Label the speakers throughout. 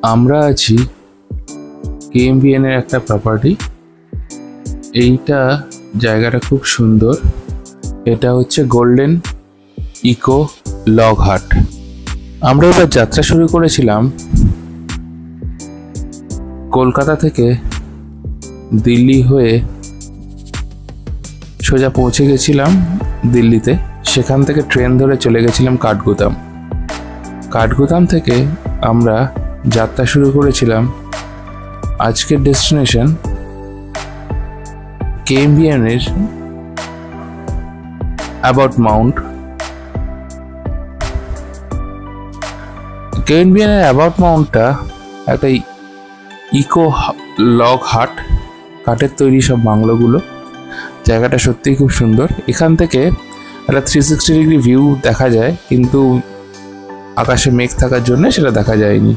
Speaker 1: আমরা আছি কেএমবিএন এর একটা প্রপার্টি। এইটা জায়গাটা খুব সুন্দর। এটা হচ্ছে গোল্ডেন ইকো লগ হাট। আমরা এবার যাত্রা শুরু করেছিলাম কলকাতা থেকে দিল্লি হয়ে, সোজা পৌঁছে গেছিলাম দিল্লিতে। সেখান থেকে ট্রেন ধরে চলে গেছিলাম কাঠগোদাম। কাঠগোদাম থেকে আমরা যাত্রা শুরু করেছিলাম আজকের ডেস্টিনেশন কেএমবিএন এর অ্যাবাউট মাউন্ট। কেএমবিএন এর অ্যাবাউট মাউন্টটা একটা ইকো লগ হাট, কাঠের তৈরি সব বাংলোগুলো। জায়গাটা সত্যিই খুব সুন্দর। এখান থেকে একটা 360 ডিগ্রি ভিউ দেখা যায়, কিন্তু আকাশে মেঘ থাকার জন্য সেটা দেখা যায়নি।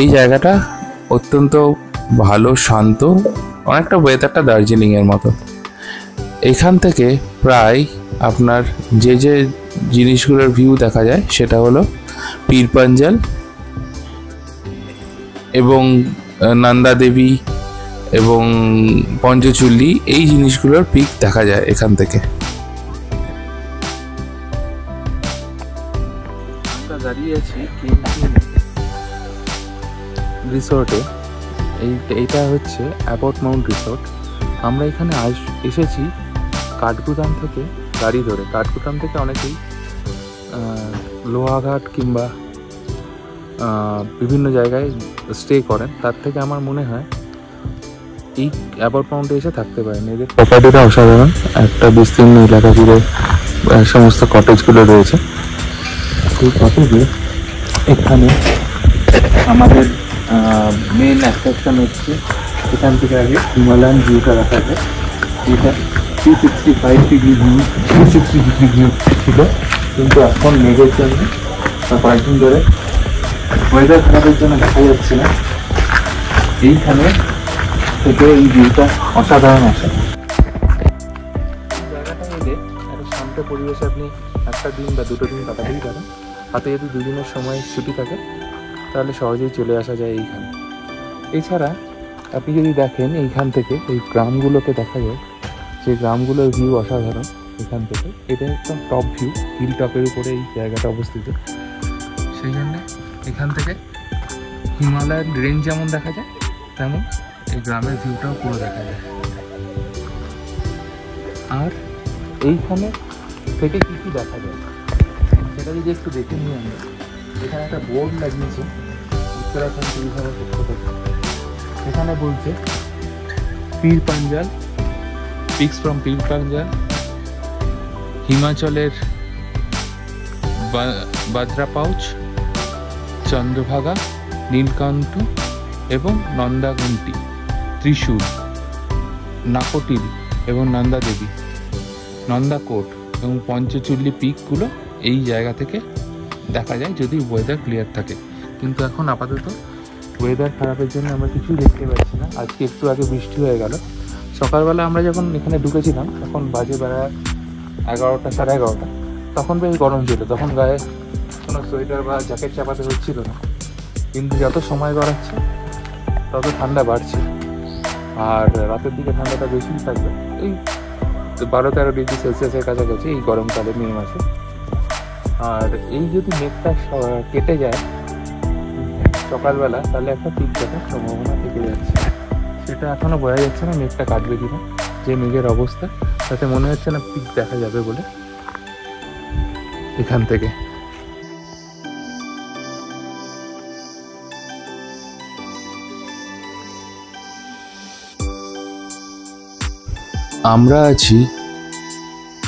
Speaker 1: এই জায়গাটা অত্যন্ত ভালো, শান্ত, অনেকটা ওয়েদারটা দার্জিলিংয়ের মতো। এখান থেকে প্রায় আপনার যে যে জিনিসগুলোর ভিউ দেখা যায় সেটা হলো পীর পাঞ্জাল এবং নন্দা দেবী এবং পঞ্চচুল্লি, এই জিনিসগুলোর পিক দেখা যায় এখান থেকে। আমরা দাঁড়িয়ে আছি রিসোর্টে। এইটা হচ্ছে অ্যাবাউট মাউন্ট রিসোর্ট। আমরা এখানে এসেছি কাঠগোদাম থেকে গাড়ি ধরে। কাঠগোদাম থেকে অনেকেই লোহাঘাট কিংবা বিভিন্ন জায়গায় স্টে করেন। তার থেকে আমার মনে হয় এই অ্যাবাউট মাউন্টে এসে থাকতে পারেন। এদের প্রপার্টিটা অসাধারণ। একটা বিস্তীর্ণ এলাকা জুড়ে সমস্ত কটেজগুলো রয়েছে। এই কটেজে এখানে আমাদের মেন অ্যাট্রাকশন হচ্ছে এখান থেকে আগে হিমালয়ান ভিউটা দেখা যায়। এটা 365 ডিগ্রি ভিউ, 360 ডিগ্রি ভিউ ছিল, কিন্তু এখন মেঘের জন্য কয়েকদিন ধরে ওয়েদার খারাপের জন্য দেখা যাচ্ছে না। এইখানে থেকে এই ভিউটা অসাধারণ আসে। জায়গাটা এলে একটা শান্ত পরিবেশে আপনি একটা দিন বা দুটো দিন কাটাতেই পারেন। হাতে যদি দুদিনের সময় ছুটি থাকে তাহলে সহজেই চলে আসা যায় এইখানে। এছাড়া আপনি যদি দেখেন এইখান থেকে এই গ্রামগুলোকে দেখা যায়, যে গ্রামগুলোর ভিউ অসাধারণ এখান থেকে। এটা একদম টপ ভিউ, হিল টপের উপরে এই জায়গাটা অবস্থিত। সেই জন্য এখান থেকে হিমালয়ান রেঞ্জ যেমন দেখা যায়, তেমন এই গ্রামের ভিউটাও পুরো দেখা যায়। আর এইখানে থেকে কী কী দেখা যায় সেটা যদি একটু দেখে নিই আমরা। এখানে একটা বোর্ড লাগিয়েছে উত্তরাখণ্ড ট্যুরিজমের পক্ষ থেকে। এখানে বলছে পীর পাঞ্জাল, পিকস ফ্রম পীর পাঞ্জাল, হিমাচলের বাদ্রা পাউচ, চন্দ্রভাগা, নীলকান্ত এবং নন্দাগুন্টি, ত্রিশূল, নাকটিল এবং নন্দা দেবী, নন্দাকোট এবং পঞ্চচুল্লি পিকগুলো এই জায়গা থেকে দেখা যায় যদি ওয়েদার ক্লিয়ার থাকে। কিন্তু এখন আপাতত ওয়েদার খারাপের জন্য আমরা কিছুই দেখতে পাচ্ছি না। আজকে একটু আগে বৃষ্টি হয়ে গেল। সকালবেলা আমরা যখন এখানে ঢুকেছিলাম তখন বাজে বেলা 11টা, সাড়ে 11টা। তখন বেশ গরম ছিল, তখন গায়ে কোনো সোয়েটার বা জ্যাকেট চাপাতে হচ্ছিল না। কিন্তু যত সময় গড়াচ্ছে তত ঠান্ডা বাড়ছে, আর রাতের দিকে ঠান্ডাটা বেশিই থাকবে। এই 12-13 ডিগ্রি সেলসিয়াসের কাছাকাছি এই গরমকালে, মে মাসে। আর এই যদি মেঘটা কেটে যায় সকালবেলা, তাহলে একটা পিক দেখার সম্ভাবনা থেকে যাচ্ছে। সেটা এখনও বোঝা যাচ্ছে না মেঘটা কাটবে কিনা। যে মেঘের অবস্থা তাতে মনে হচ্ছে না পিক দেখা যাবে বলে। এখান থেকে আমরা আছি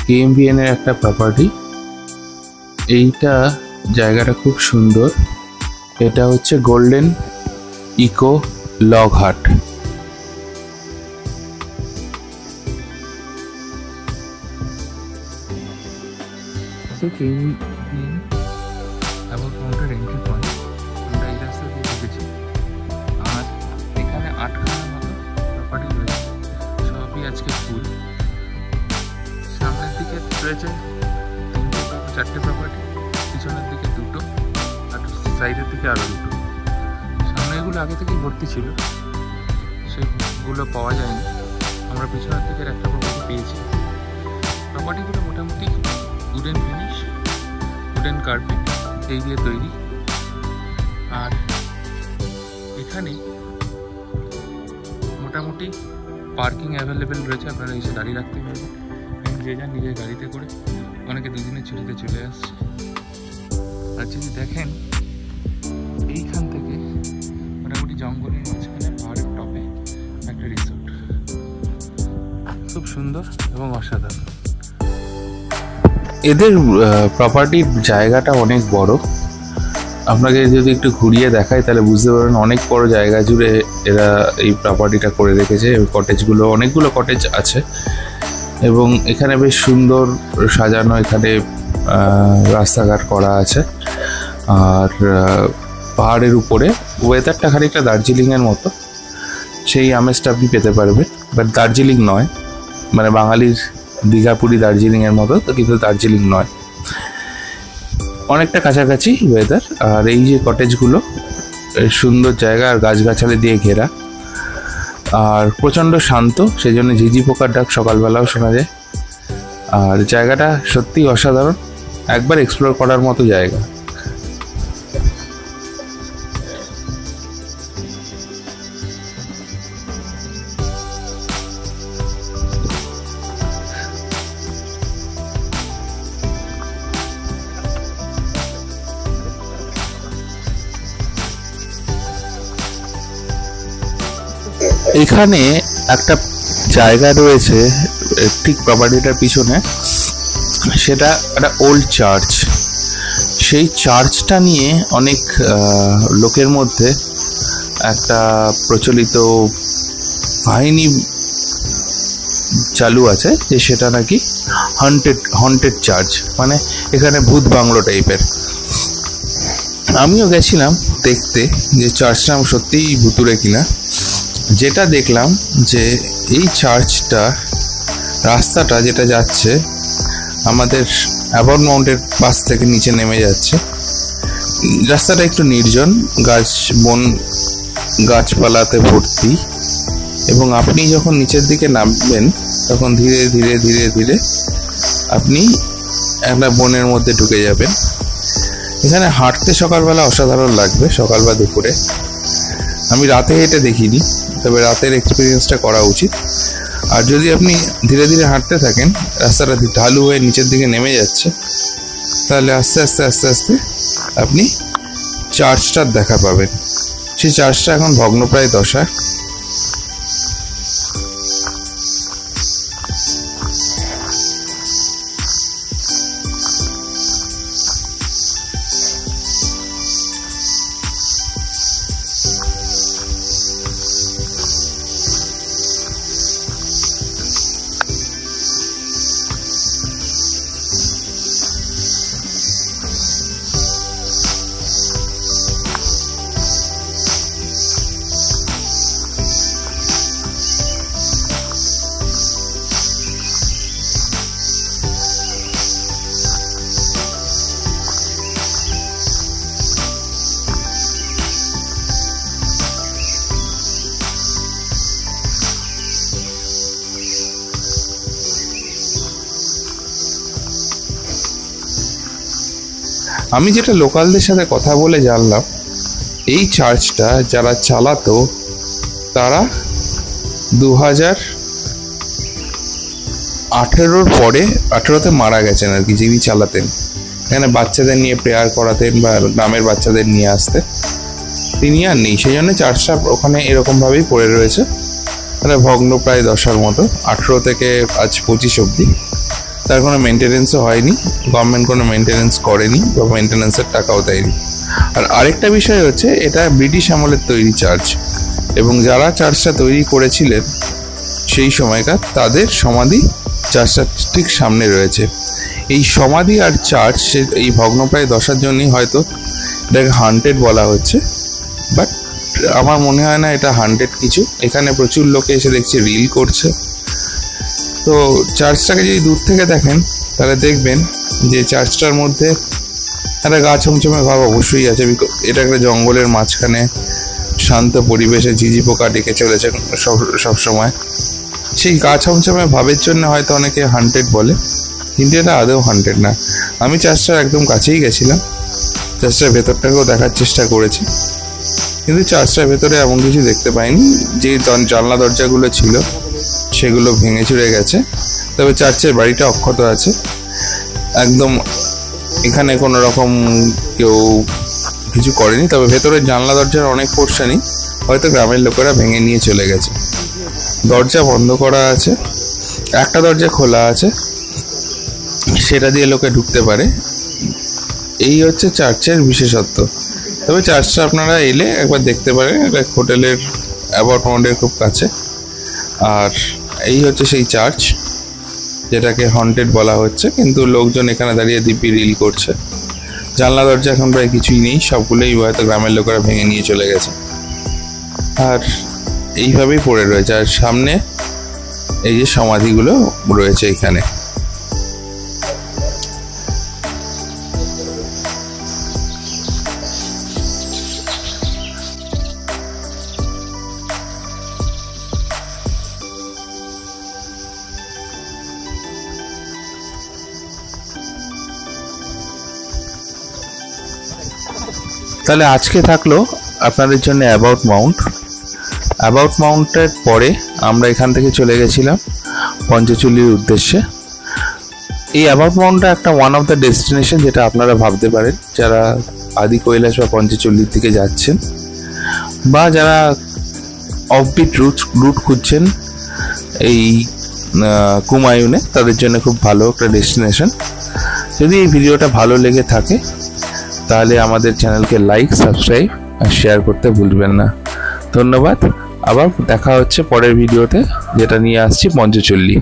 Speaker 1: কেএমবিএন এর একটা প্রপার্টি। এইটা জায়গাটা খুব সুন্দর। এটা হচ্ছে গোল্ডেন ইকো লগ হাট। এন্ট্রি পয়েন্ট আমরা এই রাস্তা দিয়ে ঢুকেছি। আর এখানে 8খানার মতো প্রপার্টি রয়েছে, সবই আজকে ফুল। সামনের দিকে রয়েছে 3-4টে প্রপার্টি, পিছনের দিকে 2টো, আর সাইডের দিকে আরও 2টো। অনেকগুলো আগে থেকেই ভর্তি ছিল, সেগুলো পাওয়া যায়নি। আমরা পিছনের থেকে একটা প্রপার্টি পেয়েছি। প্রপার্টিগুলো মোটামুটি উডেন ফিনিশ, উডেন কার্পেট এই দিয়ে তৈরি। আর এখানে মোটামুটি পার্কিং অ্যাভেলেবেল রয়েছে, আপনারা এসে গাড়ি রাখতে পারবেন এবং যে যান নিজের গাড়িতে করে, অনেকে দুদিনের ছুটিতে চলে আসছে। আর যদি দেখেন এইখান থেকে মোটামুটি জঙ্গলের মাঝখানে পাহাড়ের টপে একটা রিসোর্ট, খুব সুন্দর এবং অসাধারণ। এদের প্রপার্টির জায়গাটা অনেক বড়। আপনাকে যদি একটু ঘুরিয়ে দেখায় তাহলে বুঝতে পারবেন অনেক বড় জায়গা জুড়ে এরা এই প্রপার্টিটা করে রেখেছে। কটেজগুলো, অনেকগুলো কটেজ আছে এবং এখানে বেশ সুন্দর সাজানো, এখানে রাস্তাঘাট করা আছে। আর পাহাড়ের উপরে ওয়েদারটা খানিকটা দার্জিলিংয়ের মতো, সেই আমেজটা আপনি পেতে পারবেন। বাট দার্জিলিং নয়, মানে বাঙালির দীঘাপুরি দার্জিলিংয়ের মতো তো, কিন্তু দার্জিলিং নয়, অনেকটা কাছাকাছি ওয়েদার। আর এই যে কটেজগুলো, সুন্দর জায়গা আর গাছগাছালি দিয়ে ঘেরা, আর প্রচণ্ড শান্ত, সেই জন্য ঝিঝি পোকার ডাক সকালবেলাও শোনা যায়। আর জায়গাটা সত্যিই অসাধারণ, একবার এক্সপ্লোর করার মতো জায়গা। এখানে একটা জায়গা রয়েছে ঠিক প্রপার্টিটার পিছনে, সেটা একটা ওল্ড চার্চ। সেই চার্চটা নিয়ে অনেক লোকের মধ্যে একটা প্রচলিত কাহিনী চালু আছে যে সেটা নাকি হন্টেড চার্চ, মানে এখানে ভূত বাংলো টাইপের। আমিও গেছিলাম দেখতে যে চার্চটা সত্যিই ভুতুরে কিনা। যেটা দেখলাম যে এই চার্চটা, রাস্তাটা যেটা যাচ্ছে আমাদের অ্যাবট মাউন্টের পাশ থেকে নিচে নেমে যাচ্ছে, রাস্তাটা একটু নির্জন, গাছপালাতে ভর্তি, এবং আপনি যখন নিচের দিকে নামবেন তখন ধীরে ধীরে ধীরে ধীরে আপনি একটা বনের মধ্যে ঢুকে যাবেন। এখানে হাঁটতে সকালবেলা অসাধারণ লাগবে, সকাল বা দুপুরে। আমি রাতে হেঁটে দেখিনি, তবে রাতের এক্সপিরিয়েন্সটা করা উচিত। আর যদি আপনি ধীরে ধীরে হাঁটতে থাকেন, রাস্তাটা ঢালু হয়ে নিচের দিকে নেমে যাচ্ছে, তাহলে আস্তে আস্তে আস্তে আস্তে আপনি চার্চটার দেখা পাবেন। সেই চার্চটা এখন ভগ্নপ্রায় দশায়। আমি যেটা লোকালদের সাথে কথা বলে জানলাম, এই চার্চটা যারা চালাতো তারা 2018 পরে, 18তে মারা গেছেন আর কি, যিনি চালাতেন। এখানে বাচ্চাদের নিয়ে প্রেয়ার করাতেন বা গ্রামের বাচ্চাদের নিয়ে আসতেন। তিনি আর নেই, সেই জন্য চার্চটা ওখানে এরকমভাবেই পড়ে রয়েছে, মানে ভগ্নপ্রায় দশার মতো। 18 থেকে আজ 25 অবধি তার কোনো মেনটেনেন্সও হয়নি, গভর্নমেন্ট কোনো মেনটেনেন্স করেনি বা মেনটেনেন্সের টাকাও দেয়নি। আর আরেকটা বিষয় হচ্ছে, এটা ব্রিটিশ আমলের তৈরি চার্চ, এবং যারা চার্চটা তৈরি করেছিলেন সেই সময়কার, তাদের সমাধি চার্চটার ঠিক সামনে রয়েছে। এই সমাধি আর চার্চ, এই ভগ্নপ্রায় দশার জন্যই হয়তো এটাকে হান্টেড বলা হচ্ছে, বাট আমার মনে হয় না এটা হান্টেড কিছু। এখানে প্রচুর লোকে এসে দেখছি রিল করছে। তো চার্চটাকে যদি দূর থেকে দেখেন তাহলে দেখবেন যে চার্চটার মধ্যে একটা গা ছমছমে ভাব অবশ্যই আছে। এটা একটা জঙ্গলের মাঝখানে
Speaker 2: শান্ত পরিবেশে ঝিঝি পোকা ডেকে চলেছে সব সময়। সেই গা ছমছমে ভাবের জন্য হয়তো অনেকে হান্টেড বলে, কিন্তু এটা আদৌ হান্টেড না। আমি চার্চটার একদম কাছেই গেছিলাম, চার্চটার ভেতরটাকেও দেখার চেষ্টা করেছি, কিন্তু চার্চটার ভেতরে এমন কিছু দেখতে পাইনি। যে জানলা দরজাগুলো ছিল সেগুলো ভেঙে চুরে গেছে, তবে চার্চের বাড়িটা অক্ষত আছে একদম। এখানে কোনো রকম কেউ কিছু করেনি, তবে ভেতরের জানলা দরজার অনেক পোর্শনই হয়তো গ্রামের লোকেরা ভেঙে নিয়ে চলে গেছে। দরজা বন্ধ করা আছে, একটা দরজা খোলা আছে, সেটা দিয়ে লোকে ঢুকতে পারে। এই হচ্ছে চার্চের বিশেষত্ব। তবে চার্চটা আপনারা এলে একবার দেখতে পারেন, এটা হোটেলের অ্যাপার্টমেন্টের খুব কাছে। আর এই হচ্ছে সেই চার্চ যেটাকে হন্টেড বলা হচ্ছে, কিন্তু লোকজন এখানে দাঁড়িয়ে দিব্যি রিল করছে। জানলা দরজা এখন প্রায় কিছুই নেই, সবগুলোই হয়তো গ্রামের লোকেরা ভেঙে নিয়ে চলে গেছে। আর এইভাবেই পড়ে রয়েছে। আর সামনে এই যে সমাধিগুলো রয়েছে এখানে। তাহলে আজকে থাকলো আপনাদের জন্য অ্যাবাউট মাউন্ট। অ্যাবাউট মাউন্টের পরে আমরা এখান থেকে চলে গেছিলাম পঞ্চচুল্লির উদ্দেশ্যে। এই অ্যাবাউট মাউন্টটা একটা ওয়ান অফ দ্য ডেস্টিনেশন, যেটা আপনারা ভাবতে পারেন যারা আদি কৈলাস বা পঞ্চচুল্লির দিকে যাচ্ছেন, বা যারা অফবিট রুট খুঁজছেন এই কুমায়ুনে, তাদের জন্য খুব ভালো একটা ডেস্টিনেশন। যদি এই ভিডিওটা ভালো লেগে থাকে তাহলে আমাদের চ্যানেলকে লাইক, সাবস্ক্রাইব আর শেয়ার করতে ভুলবেন না। ধন্যবাদ। আবার দেখা হচ্ছে পরের ভিডিওতে, যেটা নিয়ে আসছি পঞ্চচুল্লি।